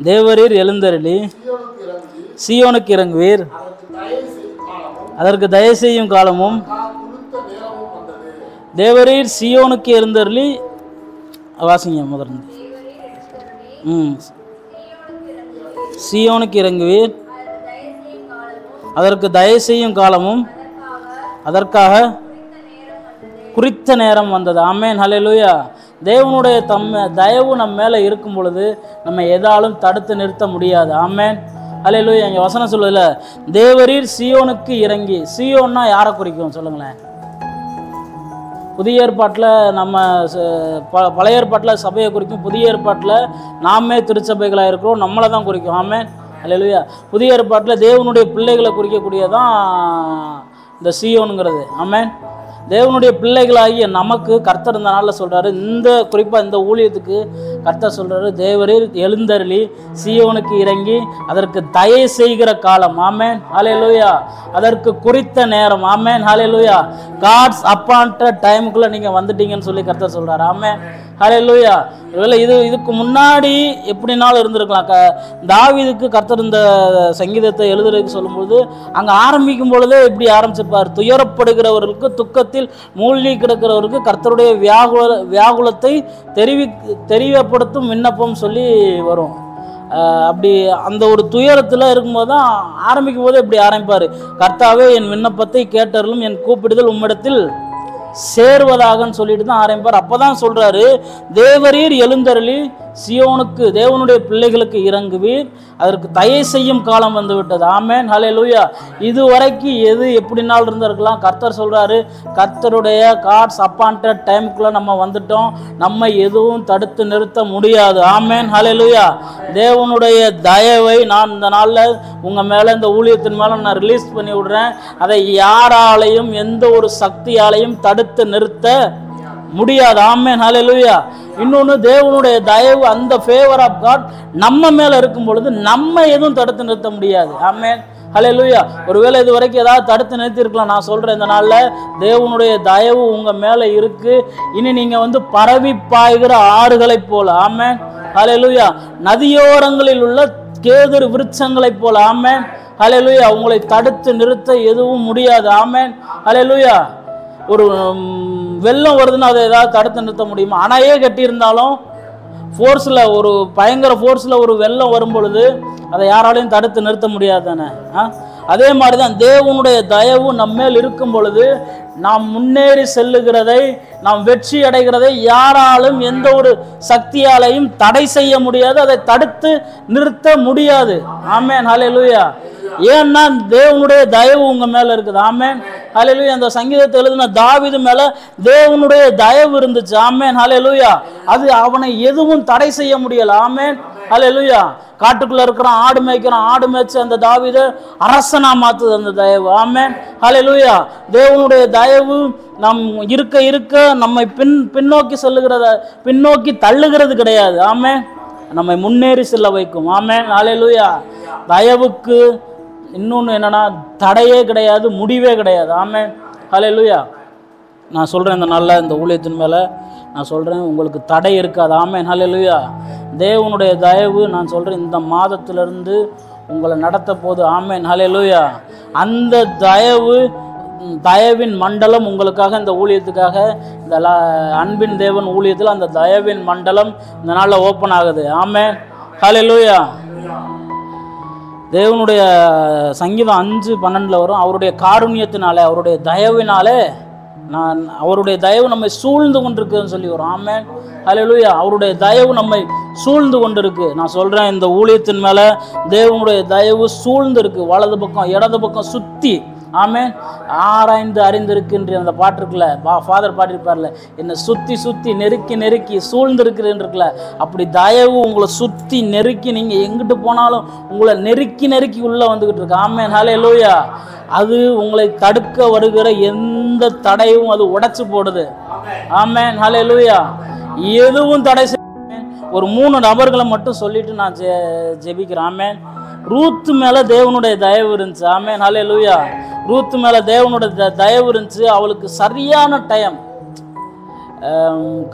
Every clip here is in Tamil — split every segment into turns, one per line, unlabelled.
தேவரீர் எழுந்தருளி சீயோனுக்கு இறங்குவீர், அதற்கு தயவு செய்யும் காலமும். தேவரீர் சீயோனுக்கு எழுந்தருளி, வாசிங்க முதல்ல. சீயோனுக்கு இறங்குவீர், அதற்கு தயவு செய்யும் காலமும், அதற்காக குறித்த நேரம் வந்தது. ஆமென், ஹல்லேலூயா. தேவனுடைய தயவு நம்ம மேலே இருக்கும் பொழுது நம்ம எதாலும் தடுத்து நிறுத்த முடியாது. ஆமென், ஹல்லேலூயா. இங்கே வசனம் சொல்லுதில்ல, தேவரீர் சீயோனுக்கு இறங்கி. சீயோன்னா யாரை குறிக்கும் சொல்லுங்களேன்? புதிய ஏற்பாட்டில் நம்ம பழைய ஏற்பாட்டில் சபையை குறிக்கும், புதிய ஏற்பாட்டில் நாமே திருச்சபைகளாக இருக்கிறோம், நம்மளை தான் குறிக்கும். ஆமென், ஹல்லேலூயா. புதிய ஏற்பாட்டில் தேவனுடைய பிள்ளைகளை குறிக்கக்கூடியதான் இந்த சீயோனுங்கிறது. ஆமென். தேவனுடைய பிள்ளைகளாகிய நமக்கு கர்த்தர் இந்த நாளில் சொல்கிறாரு, இந்த குறிப்பாக இந்த ஊழியத்துக்கு கர்த்தர் சொல்கிறாரு, தேவரீர் எழுந்தருளி சீயோனுக்கு இறங்கி அதற்கு தயை செய்கிற காலம். ஆமென், ஹல்லேலூயா. அதற்கு குறித்த நேரம். ஆமென், ஹல்லேலூயா. காட்ஸ் அப்பாயிண்டட் டைமுக்குள்ளே நீங்கள் வந்துட்டீங்கன்னு சொல்லி கர்த்தர் சொல்கிறாரு. ஆமென், ஹல்லேலூயா. ஒருவேளை இதுக்கு முன்னாடி எப்படினாலும் இருந்திருக்கலாம். தாவீதுக்கு கர்த்தர் இந்த சங்கீதத்தை எழுதுறதுக்கு சொல்லும்போது அங்கே ஆரம்பிக்கும் பொழுதே எப்படி ஆரம்பிச்சிருப்பார்? துயரப்படுகிறவர்களுக்கு, துக்கத்தில் மூழ்கி கிடக்கிறவருக்கு கர்த்தருடைய வியாகுலத்தை தெரியப்படுத்தும் விண்ணப்பம் சொல்லி வரும். அப்படி அந்த ஒரு துயரத்தில் இருக்கும்போது தான் ஆரம்பிக்கும் போது எப்படி ஆரம்பிப்பார்? கர்த்தாவே என் விண்ணப்பத்தை கேட்டருளும், என் கூப்பிடுதல் உம்மிடத்தில் சேர்வதாகன்னு சொல்லிட்டு தான் ஆரம்பிப்பார். அப்பதான் சொல்றாரு, தேவரீர் எழுந்தருளி சியோனுக்கு, தேவனுடைய பிள்ளைகளுக்கு இறங்குவீர், அதற்கு தயை செய்யும் காலம் வந்து விட்டது. ஆமென், ஹல்லேலூயா. இதுவரைக்கும் எது எப்படினாலும் இருந்திருக்கலாம். கர்த்தர் சொல்றாரு, கர்த்தருடைய காட்ஸ் அப்பாயிண்டட் டைமுக்குள்ள நம்ம வந்துட்டோம், நம்ம எதுவும் தடுத்து நிறுத்த முடியாது. ஆமென், ஹல்லேலூயா. தேவனுடைய தயவை நான் இந்த நாளில் உங்க மேல, இந்த ஊழியத்தின் மேல நான் ரிலீஸ் பண்ணி விடுறேன். அதை யாராலையும் எந்த ஒரு சக்தியாலையும் தடுத்து நிறுத்த முடியாது. ஆமென், ஹல்லேலூயா. இன்னொன்று, தேவனுடைய தயவு, அந்த ஃபேவர் ஆஃப் காட் நம்ம மேல இருக்கும் பொழுது நம்ம எதுவும் தடுத்து நிறுத்த முடியாது. ஆமென், ஹல்லேலூயா. ஒருவேளை இது வரைக்கும் ஏதாவது தடுத்து நிறுத்தி இருக்கலாம். நான் சொல்றேன், இந்த நாள்ல தேவனுடைய தயவு உங்க மேல இருக்கு. இனி நீங்க பரவி பாய்கிற ஆறுகளைப் போல. ஆமென், ஹல்லேலூயா. நதியோரங்களில் உள்ள கேதுரு விருட்சங்களை போல. ஆமென், ஹல்லேலூயா. உங்களை தடுத்து நிறுத்த எதுவும் முடியாது. ஆமென், ஹல்லேலூயா. ஒரு வெள்ளம் வருதுன்னா அதை ஏதாவது தடுத்து நிறுத்த முடியுமா? அணையே கட்டியிருந்தாலும் ஃபோர்ஸில், ஒரு பயங்கர ஃபோர்ஸில் ஒரு வெள்ளம் வரும் பொழுது அதை யாராலையும் தடுத்து நிறுத்த முடியாது தானே? அதே மாதிரி தான் தேவனுடைய தயவு நம்மேல் இருக்கும் பொழுது நாம் முன்னேறி செல்லுகிறதை, நாம் வெற்றி அடைகிறதை யாராலும் எந்த ஒரு சக்தியாலையும் தடை செய்ய முடியாது, அதை தடுத்து நிறுத்த முடியாது. ஆமென், ஹல்லேலூயா. ஏன்னா தேவனுடைய தயவு உங்க மேல இருக்குது. ஆமென், ஹல்லேலூயா. அந்த சங்கீதத்தை எழுதின தாவீது மேல தேவனுடைய தயவு இருந்துச்சு. ஆமென், ஹல்லேலூயா. அது அவனை எதுவும் தடை செய்ய முடியல. ஆமென், ஹல்லேலூயா. காட்டுக்குள்ள இருக்கிறான், ஆடு மேய்க்கிறான், ஆடு மேய்ச்சி அந்த தாவீதை அரசனா மாத்துது அந்த தயவு. ஆமென், ஹல்லேலூயா. தேவனுடைய தயவு நம் இருக்க இருக்க நம்மை பின்னோக்கி செல்லுகிறத, பின்னோக்கி தள்ளுகிறது கிடையாது. ஆமென், நம்மை முன்னேறி செல்ல வைக்கும். ஆமென், ஹல்லேலூயா. தயவுக்கு இன்னொன்று என்னன்னா, தடையே கிடையாது, முடிவே கிடையாது. ஆமென், ஹல்லேலூயா. நான் சொல்கிறேன், இந்த நாளில் இந்த ஊழியத்தின் மேலே நான் சொல்கிறேன், உங்களுக்கு தடை இருக்காது. ஆமென், ஹல்லேலூயா. தேவனுடைய தயவு நான் சொல்கிறேன் இந்த மாதத்திலிருந்து உங்களை நடத்த போது. ஆமென், ஹல்லேலூயா. அந்த தயவின் மண்டலம் உங்களுக்காக, இந்த ஊழியத்துக்காக, இந்த அன்பின் தேவன் ஊழியத்தில் அந்த தயவின் மண்டலம் இந்த நாளில் ஓப்பன் ஆகுது. ஆமென், ஹல்லேலூயா. தேவனுடைய சங்கீதம் 5:12 வரும், அவருடைய காருண்யத்தினாலே, அவருடைய தயவினாலே, அவருடைய தயவு நம்மை சூழ்ந்து கொண்டிருக்குன்னு சொல்லி வரும். ஆமென், ஹல்லேலூயா. அவருடைய தயவு நம்மை சூழ்ந்து கொண்டு இருக்கு. நான் சொல்றேன், இந்த ஊழியத்தின் மேல தேவனுடைய தயவு சூழ்ந்து இருக்கு, வலது பக்கம் இடது பக்கம் சுத்தி. ஆமென். ஆராய்ந்து அறிந்திருக்கின்ற அந்த பாட்டு இருக்குல்ல, ஃபாதர் பாடிருப்பார்ல, என்னை சுத்தி சுத்தி நெருக்கி நெருக்கி சூழ்ந்து இருக்கிறேன்னு இருக்குல்ல, அப்படி தயவு உங்களை சுத்தி நெருக்கி, நீங்க எங்கிட்டு போனாலும் உங்களை நெருக்கி நெருக்கி உள்ள வந்துகிட்டு இருக்கு. ஆமென், ஹல்லேலூயா. அது உங்களை தடுக்க வருகிற எந்த தடையும் அது உடைச்சு போடுது. ஆமென், ஹல்லேலூயா. எதுவும் தடை செய்ய. ஒரு 3 நபர்களை மட்டும் சொல்லிட்டு நான் ஜெபிக்கிறேன். ஆமென். ரூத் மேல தேவனுடைய தயவு இருந்துச்சு. ஆமென், ஹல்லேலூயா. ரூத் மேல தேவனுடைய தயவு இருந்துச்சு. அவளுக்கு சரியான டைம்,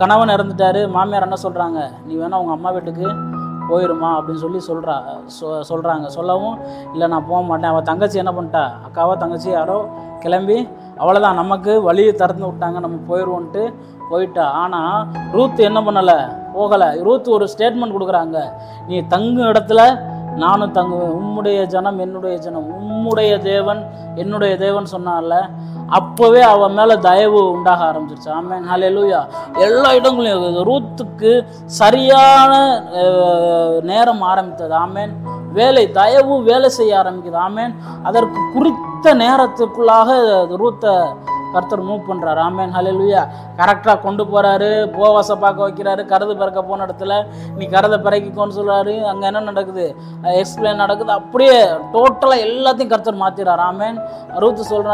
கணவன் இறந்துட்டாரு. மாமியார் என்ன சொல்றாங்க, நீ வேணா உங்க அம்மா வீட்டுக்கு போயிருமா அப்படின்னு சொல்லி சொல்கிறாங்க. சொல்லவும் இல்லை நான் போக மாட்டேன். அவள் தங்கச்சி என்ன பண்ணிட்டா, அக்காவோ தங்கச்சி யாரோ கிளம்பி அவ்வளோதான் நமக்கு வழியை திறந்து விட்டாங்க, நம்ம போயிடுவோன்ட்டு போயிட்டா. ஆனால் ரூத் என்ன பண்ணலை, போகலை. ரூத் ஒரு ஸ்டேட்மெண்ட் கொடுக்குறாங்க, நீ தங்கும் இடத்துல நானும் தங்குவேன், உம்முடைய ஜனம் என்னுடைய ஜனம், உம்முடைய தேவன் என்னுடைய தேவன் சொன்னால அப்போவே அவன் மேலே தயவு உண்டாக ஆரம்பிச்சிருச்சு. ஆமென், ஹல்லேலூயா. எல்லா இடங்களையும் ரூத்துக்கு சரியான நேரம் ஆரம்பித்தது. ஆமென். தயவு வேலை செய்ய ஆரம்பிக்குது. ஆமென். அதற்கு குறித்த நேரத்துக்குள்ளாக ரூத்தை கர்த்தர் மூவ் பண்ணுறாரு. ஆமென், ஹல்லேலூயா. கரெக்டாக கொண்டு போகிறாரு, போவாசை பார்க்க வைக்கிறாரு. கருது பிறக்க போன இடத்துல நீ கருதை பிறக்கிக்கோன்னு சொல்கிறாரு. அங்கே என்ன நடக்குது, எக்ஸ்பிளைன் நடக்குது. அப்படியே டோட்டலாக எல்லாத்தையும் கர்த்தர் மாற்றிறாரு. ஆமென். ரூத்து சொல்கிற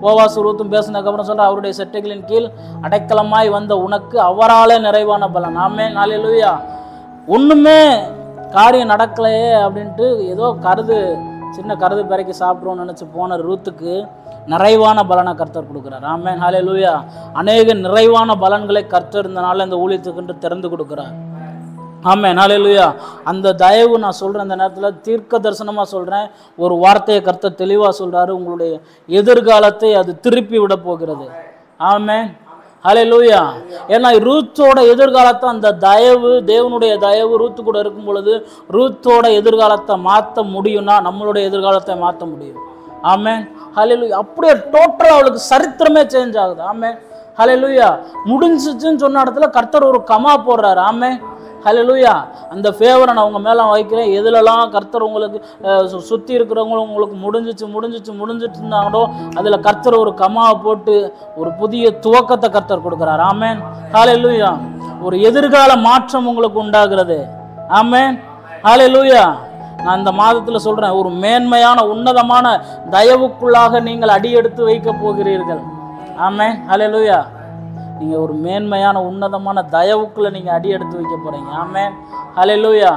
போவாசு ரூத்தும் பேசினதுக்கப்புறம் சொல்கிற, அவருடைய செட்டைகளின் கீழ் அடைக்கலமாய் வந்த உனக்கு அவராலே நிறைவான பலன். ஆமென், ஹல்லேலூயா. ஒன்றுமே காரியம் நடக்கலையே அப்படின்ட்டு ஏதோ சின்ன கருது பிறக்கி சாப்பிட்றோன்னு நினச்சி போன ரூத்துக்கு நிறைவான பலனை கர்த்தர் கொடுக்குறார். ஆமென், ஹல்லேலூயா. அநேக நிறைவான பலன்களை கர்த்தர் இருந்தனால இந்த ஊழியத்துக்கு திறந்து கொடுக்குறார். ஆமென், ஹல்லேலூயா. அந்த தயவு நான் சொல்கிறேன், அந்த நேரத்தில் தீர்க்க தரிசனமாக சொல்கிறேன். ஒரு வார்த்தையை கர்த்தர் தெளிவாக சொல்கிறாரு, உங்களுடைய எதிர்காலத்தை அது திருப்பி விட போகிறது. ஆமென், ஹல்லேலூயா. ஏன்னா ரூத்தோட எதிர்காலத்தை அந்த தயவு, தேவனுடைய தயவு ரூத்து கூட இருக்கும் பொழுது ரூத்தோட எதிர்காலத்தை மாற்ற முடியும்னா நம்மளுடைய எதிர்காலத்தை மாற்ற முடியும். ஆமென், ஹல்லேலூயா. அப்படியே டோட்டலாக அவளுக்கு சரித்திரமே சேஞ்ச் ஆகுது. ஆமென், ஹல்லேலூயா. முடிஞ்சிச்சுன்னு சொன்ன இடத்துல கர்த்தர் ஒரு கமா போடுறாரு. ஆமென், ஹல்லேலூயா. அந்த ஃபேவரை நான் உங்கள் மேலே வைக்கிறேன். எதுலலாம் கர்த்தர் உங்களுக்கு சுற்றி இருக்கிறவங்களும் உங்களுக்கு முடிஞ்சிட்டு இருந்தாங்களோ அதில் கர்த்தர் ஒரு கமாவை போட்டு ஒரு புதிய துவக்கத்தை கர்த்தர் கொடுக்குறாரு. ஆமென், ஹல்லேலூயா. ஒரு எதிர்கால மாற்றம் உங்களுக்கு உண்டாகிறது. ஆமென், ஹல்லேலூயா. நான் இந்த மாதத்தில் சொல்கிறேன், ஒரு மேன்மையான உன்னதமான தயவுக்குள்ளாக நீங்கள் அடியெடுத்து வைக்க போகிறீர்கள். ஆமென், ஹல்லேலூயா. நீங்கள் ஒரு மேன்மையான உன்னதமான தயவுக்குள்ளே நீங்கள் அடியெடுத்து வைக்க போகிறீங்க. ஆமென், ஹல்லேலூயா.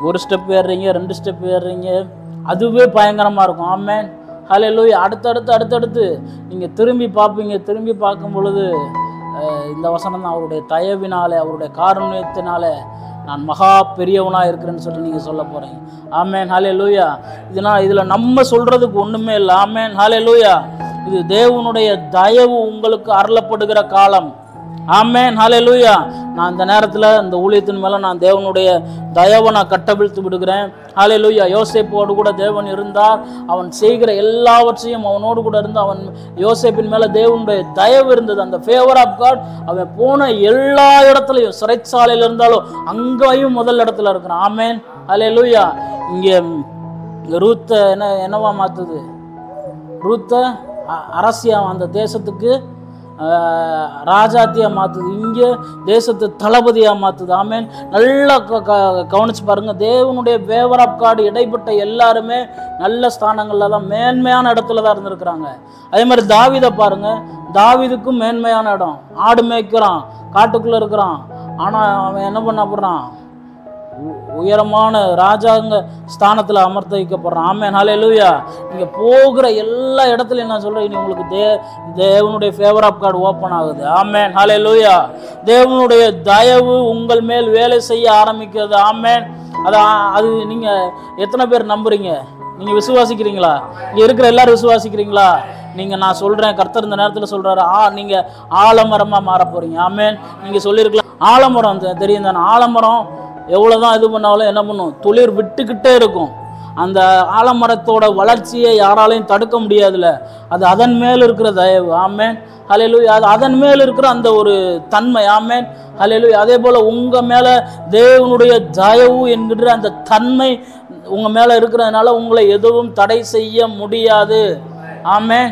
ஒரு ஸ்டெப் ஏறுறீங்க, 2 ஸ்டெப் ஏறுறீங்க, அதுவே பயங்கரமாக இருக்கும். ஆமென், ஹல்லேலூயா. அடுத்தடுத்து நீங்கள் திரும்பி பார்ப்பீங்க. திரும்பி பார்க்கும் பொழுது இந்த வசனம் தான், அவருடைய தயவினாலே அவருடைய காருண்யத்தினால நான் மகா பெரியவனாக இருக்கிறேன்னு சொல்லி நீங்கள் சொல்ல போகிறீங்க. ஆமென், ஹல்லேலூயா. இதில் நம்ம சொல்கிறதுக்கு ஒன்றுமே இல்லை. ஆமென், ஹல்லேலூயா. இது தேவனுடைய தயவு உங்களுக்கு அருளப்படுகிற காலம். ஆமென், ஹல்லேலூயா. நான் இந்த நேரத்தில் இந்த ஊழியத்தின் மேலே நான் தேவனுடைய தயவை நான் கட்டவிழ்த்து விடுகிறேன். ஹல்லேலூயா. யோசேப்போடு கூட தேவன் இருந்தார். அவன் செய்கிற எல்லாவற்றையும் அவனோடு கூட இருந்து யோசேப்பின் மேலே தேவனுடைய தயவு இருந்தது. அந்த ஃபேவர் ஆஃப் காட். அவன் போன எல்லா இடத்துலையும், சிறைச்சாலையில் இருந்தாலும் அங்கேயும் முதல் இடத்துல இருக்கிறான். ஆமென், ஹல்லேலூயா. இங்கே ரூத்தை என்னவா மாற்றுது, ரூத்தை அரசியாக அந்த தேசத்துக்கு ராஜாத்தியாக மாற்றுது, இங்கே தேசத்து தளபதியாக மாற்றுது. ஆமென். நல்லா கவனிச்சு பாருங்கள், தேவனுடைய ஃபேவர் ஆஃப் காட் இடைப்பட்ட எல்லாருமே நல்ல ஸ்தானங்களில் தான், மேன்மையான இடத்துல தான் இருந்திருக்கிறாங்க. அதே மாதிரி தாவீதை பாருங்கள், தாவீதுக்கும் மேன்மையான இடம். ஆடு மேய்க்கிறான், காட்டுக்குள்ளே இருக்கிறான். ஆனால் அவன் என்ன பண்ண போகிறான், உயரமான ராஜாங்க ஸ்தானத்தில் அமர்த்த வைக்கப்படுறான். ஆமென், ஹல்லேலூயா. நீங்கள் போகிற எல்லா இடத்துலையும் நான் சொல்கிறேன், உங்களுக்கு தேவனுடைய ஃபேவர் ஆஃப் காட் ஓப்பன் ஆகுது. ஆமென், ஹல்லேலூயா. தேவனுடைய தயவு உங்கள் மேல் வேலை செய்ய ஆரம்பிக்கிறது. ஆமென். அது நீங்கள் எத்தனை பேர் நம்புறீங்க? நீங்கள் விசுவாசிக்கிறீங்களா? இங்கே இருக்கிற எல்லாரும் விசுவாசிக்கிறீங்களா? நீங்கள், நான் சொல்கிறேன், கர்த்தர் இந்த நேரத்தில் சொல்கிறாரு, நீங்கள் ஆலமரமாக மாற போகிறீங்க. ஆமென். நீங்கள் சொல்லியிருக்கலாம், ஆலமரம் தெரியும் தானே, ஆலமரம் எவ்வளோதான் இது பண்ணாலும் என்ன பண்ணும், துளிர் விட்டுக்கிட்டே இருக்கும். அந்த ஆலமரத்தோட வளர்ச்சியை யாராலையும் தடுக்க முடியாதுல்ல, அது அதன் மேல் இருக்கிற தயவு. ஆமென், ஹல்லேலூயா. அது அதன் மேல் இருக்கிற அந்த ஒரு தன்மை. ஆமென், ஹல்லேலூயா. அதே போல் உங்கள் மேலே தேவனுடைய தயவு என்கிற அந்த தன்மை உங்கள் மேலே இருக்கிறதுனால உங்களை எதுவும் தடை செய்ய முடியாது. ஆமென்,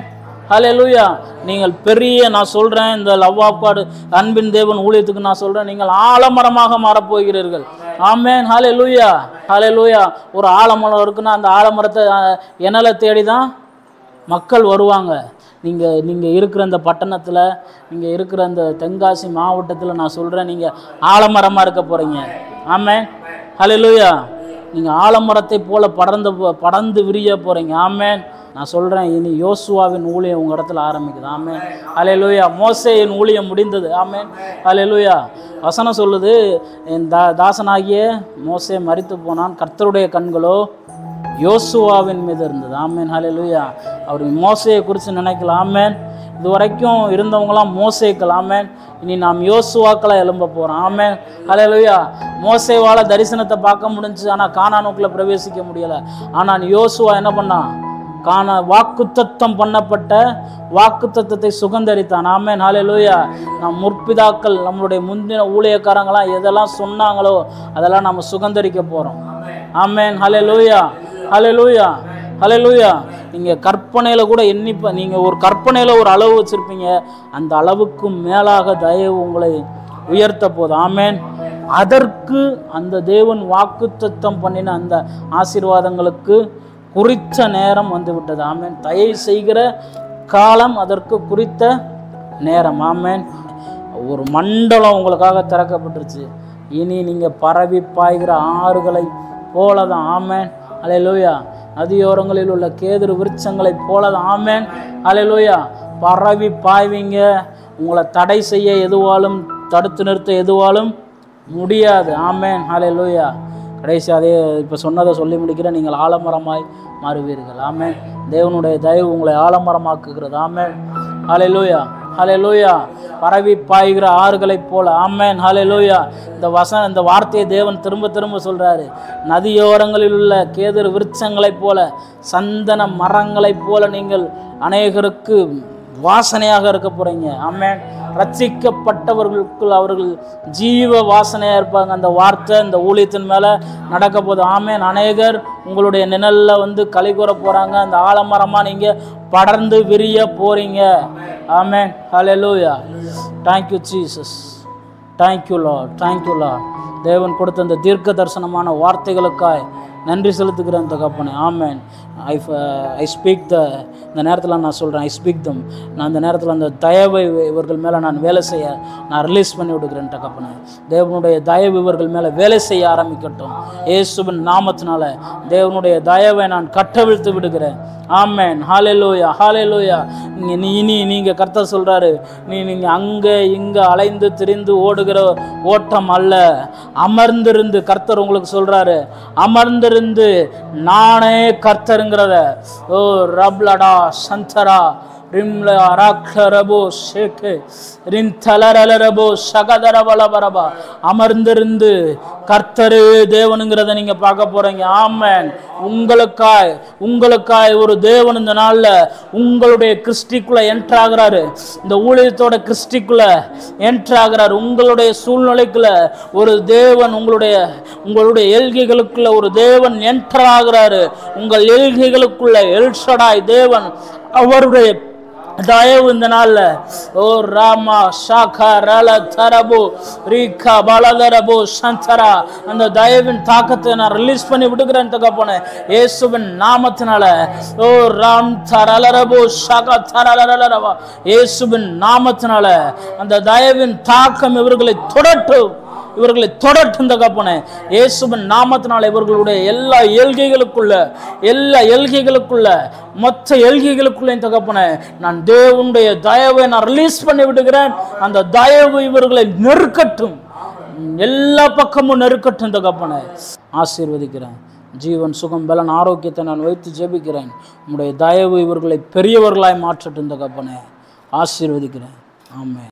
ஹல்லேலூயா. நீங்கள் பெரிய, நான் சொல்கிறேன், இந்த லவ் ஆஃப் காட் அன்பின் தேவன் ஊழியத்துக்கு நான் சொல்கிறேன், நீங்கள் ஆலமரமாக மாறப்போகிறீர்கள். ஆமென், ஹல்லேலூயா, ஹல்லேலூயா. ஒரு ஆலமரம் இருக்குன்னா அந்த ஆலமரத்தை எண்ணலை தேடி தான் மக்கள் வருவாங்க. நீங்கள் இருக்கிற இந்த பட்டணத்தில், நீங்கள் இருக்கிற இந்த தென்காசி மாவட்டத்தில் நான் சொல்கிறேன், நீங்கள் ஆலமரமாக இருக்க போகிறீங்க. ஆமென், ஹல்லேலூயா. நீங்கள் ஆலமரத்தை போல படர்ந்து விரிய போகிறீங்க. ஆமென். நான் சொல்கிறேன், இனி யோசுவாவின் ஊழியம் உங்கள் இடத்துல ஆரம்பிக்குது. ஆமென். அல்லேலூயா. மோசேயின் ஊழியம் முடிந்தது. ஆமென். அல்லேலூயா. வசனம் சொல்லுது, என் தாசனாகிய மோசே மரித்து போனான், கர்த்தருடைய கண்களோ யோசுவாவின் மீது இருந்தது. ஆமென். அல்லேலூயா. அவர் மோசையை குறித்து நினைக்கலாம். ஆமென். இது வரைக்கும் இருந்தவங்களாம் மோசேக்கள். ஆமென். இனி நாம் யோசுவாக்களாக எழும்ப போகிறோம். ஆமென். அல்லேலூயா. மோசேவால தரிசனத்தை பார்க்க முடிஞ்சு, ஆனால் கானானுக்குள்ளே பிரவேசிக்க முடியலை. ஆனால் யோசுவா என்ன பண்ணான்? வாக்குத்தத்தம் பண்ணப்பட்ட வாக்குத்தத்தத்தை சுகந்தரித்தான். ஆமென். ஹல்லேலூயா. நம் முற்பிதாக்கள், நம்மளுடைய முந்தின ஊழியக்காரங்களாம் எதெல்லாம் சொன்னாங்களோ அதெல்லாம் நம்ம சுகந்தரிக்க போகிறோம். ஆமென். ஹல்லேலூயா. ஹல்லேலூயா. ஹல்லேலூயா. நீங்கள் கற்பனையில் கூட நீங்கள் ஒரு கற்பனையில் ஒரு அளவு வச்சுருப்பீங்க, அந்த அளவுக்கு மேலாக தயவு உங்களை உயர்த்த போகுது. ஆமென். அதற்கு அந்த தேவன் வாக்குத்தத்தம் பண்ணின அந்த ஆசீர்வாதங்களுக்கு குறித்த நேரம் வந்து விட்டது. ஆமென். தயை செய்கிற காலம் அதற்கு குறித்த நேரம். ஆமென். ஒரு மண்டலம் உங்களுக்காக திறக்கப்பட்டுருச்சு. இனி நீங்கள் பரவி பாய்கிற ஆறுகளை போல தான். ஆமென். அல்லேலூயா. நதியோரங்களில் உள்ள கேதுரு விருட்சங்களை போல தான். ஆமென். அல்லேலூயா. பரவி பாய்வீங்க. உங்களை தடை செய்ய எதுவாலும், தடுத்து நிறுத்த எதுவாலும் முடியாது. ஆமென். அல்லேலூயா. கடைசி அதே இப்போ சொன்னதை சொல்லி முடிக்கிற, நீங்கள் ஆலமரமாய் மாறுவீர்கள். ஆமென். தேவனுடைய தயவு உங்களை ஆலமரமாக்குகிறது. ஆமென். ஹல்லேலூயா. ஹல்லேலூயா. பரவி பாய்கிற ஆறுகளைப் போல. ஆமென். ஹல்லேலூயா. இந்த வார்த்தையை தேவன் திரும்ப திரும்ப சொல்கிறாரு. நதியோரங்களில் உள்ள கேதுரு விருட்சங்களைப் போல, சந்தன மரங்களைப் போல நீங்கள் அநேகருக்கு வாசனையாக இருக்க போகிறீங்க. ஆமென். ரட்சிக்கப்பட்டவர்களுக்குள் அவர்கள் ஜீவ வாசனையாக இருப்பாங்க. அந்த வார்த்தை இந்த ஊழியத்தின் மேலே நடக்க போகுது. ஆமென். அநேகர் உங்களுடைய நிழலில் வந்து களி கூற போகிறாங்க. அந்த ஆலமரமாக நீங்கள் படர்ந்து விரிய போகிறீங்க. Amen. Hallelujah. Thank you Jesus. Thank you Lord. Thank you Lord. தேவன் கொடுத்த அந்த தீர்க்க தரிசனமான வார்த்தைகளுக்காய் நன்றி செலுத்துகிறேன் தகப்பனே. ஆமென். ஐ ஸ்பீக் இந்த நேரத்தில் நான் சொல்கிறேன், ஐ ஸ்பீக் தம். நான் இந்த நேரத்தில் அந்த தயவை இவர்கள் மேலே நான் வேலை செய்ய நான் ரிலீஸ் பண்ணி விடுகிறேன் தகப்பனே. தேவனுடைய தயவு இவர்கள் மேலே வேலை செய்ய ஆரம்பிக்கட்டும். இயேசுவின் நாமத்தினால தேவனுடைய தயவை நான் கட்டவிழ்த்து விடுகிறேன். ஆமென். ஹல்லேலூயா. ஹல்லேலூயா. இனி நீங்கள் கர்த்தர் சொல்கிறாரு, நீங்கள் அங்கே இங்கே அலைந்து திரிந்து ஓடுகிற ஓட்டம் அல்ல, அமர்ந்திருந்து, கர்த்தர் உங்களுக்கு சொல்கிறாரு, அமர்ந்திருந்து நானே கர்த்தருங்கிறத. ஓ ரப்லடா சந்தரா ரிம்ல அரக்ஷரபோ ஷேகே ரின்தலரலரபோ சகதரபலபரபா. அமர்ந்திருந்து கர்த்தரே தேவனுங்கிறத நீங்க பார்க்க போறீங்க. ஆமென். உங்களுக்காய் ஒரு தேவன் இந்த நாளில் உங்களுடைய கிறிஸ்டிக்குள்ள என்ட்ராகிறாரு. இந்த ஊழியத்தோட கிறிஸ்டிக்குள்ள என்ட்ராகிறாரு. உங்களுடைய சூழ்நிலைக்குள்ள ஒரு தேவன், உங்களுடைய எல்கைகளுக்குள்ள ஒரு தேவன் என்ட்ராகிறாரு. உங்கள் எல்கைகளுக்குள்ள எல்ஷடாய் தேவன் அவருடைய தயவு இந்த நாள்ல ஓ ராமா ஷாகா ரல தரபோ ரீகா பலதரபோ சந்தரா அந்த தயவின் தாக்கத்தை நான் ரிலீஸ் பண்ணி விடுகிறேன் தகப்பனே இயேசுவின் நாமத்தினால. ஓ ராம் தரலரபோ ஷாகா தரலரலரவா இயேசுவின் நாமத்தினால அந்த தயவின் தாக்கம் இவர்களை தொடட்டும். தகப்பனே இயேசுவின் நாமத்தினால இவர்களுடைய எல்லா எல்கைகளுக்குள்ள மொத்த எல்கைகளுக்குள்ளேயும் தகப்பனே நான் தேவனுடைய தயவை நான் ரிலீஸ் பண்ணி விடுகிறேன். அந்த தயவு இவர்களை நெருக்கட்டும், எல்லா பக்கமும் நெருக்கட்டும் தகப்பனே. ஆசீர்வதிக்கிறேன். ஜீவன் சுகம் பலன் ஆரோக்கியத்தை நான் வைத்து ஜெபிக்கிறேன். உம்முடைய தயவு இவர்களை பெரியவர்களாய் மாற்றட்டும் தகப்பனே. ஆசீர்வதிக்கிறேன். ஆமென்.